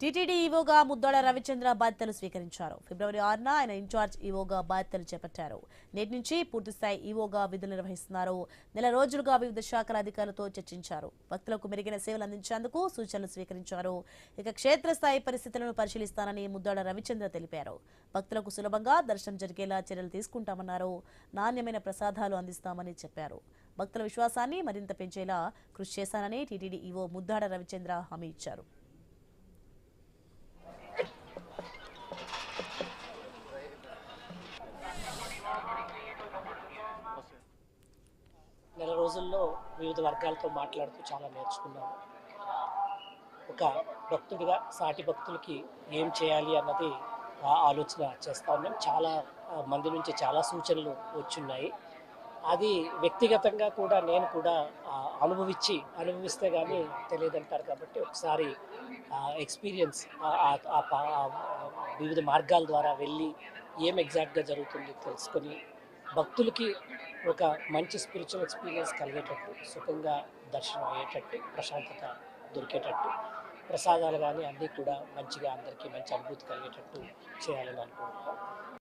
TTD ఈవోగా Muddada Ravichandra బాధ్యతలు స్వీకరించారు. ఫిబ్రవరి 6న ఆయన ఇన్ఛార్జ్ ఈవోగా బాధ్యతలు చేపట్టారు. నేటి నుంచి పూర్తిస్థాయి ఈవోగా విధులు నిర్వహిస్తున్నారు. నెల రోజులుగా వివిధ శాఖల అధికారులతో చర్చించారు. భక్తులకు మెరుగైన సేవలు అందించేందుకు సూచనలు స్వీకరించారు. ఇక క్షేత్రస్థాయి పరిస్థితులను పరిశీలిస్తానని ముద్దాడ రవిచంద్ర తెలిపారు. భక్తులకు సులభంగా దర్శనం జరిగేలా చర్యలు తీసుకుంటామన్నారు. నాణ్యమైన ప్రసాదాలు అందిస్తామని చెప్పారు. భక్తుల విశ్వాసాన్ని మరింత పెంచేలా కృషి చేశానని టీటీడీ ఈవో ముద్దాడ రవిచంద్ర హామీ ఇచ్చారు. నెల రోజుల్లో వివిధ వర్గాలతో మాట్లాడుతూ చాలా నేర్చుకున్నాము. ఒక భక్తుడిగా సాటి భక్తులకి ఏం చేయాలి అన్నది ఆలోచన చేస్తూ ఉన్నాం. చాలా మంది నుంచి చాలా సూచనలు వచ్చున్నాయి. అది వ్యక్తిగతంగా కూడా నేను కూడా అనుభవిస్తే కానీ తెలియదంటారు. కాబట్టి ఒకసారి ఎక్స్పీరియన్స్ వివిధ మార్గాల ద్వారా వెళ్ళి ఏం ఎగ్జాక్ట్గా జరుగుతుంది తెలుసుకొని భక్తులకి ఒక మంచి స్పిరిచువల్ ఎక్స్పీరియన్స్ కలిగేటట్టు, సుఖంగా దర్శనం అయ్యేటట్టు, ప్రశాంతత దొరికేటట్టు, ప్రసాదాలు కానీ అన్నీ కూడా మంచిగా అందరికీ మంచి అనుభూతి కలిగేటట్టు చేయాలని అనుకుంటున్నాం.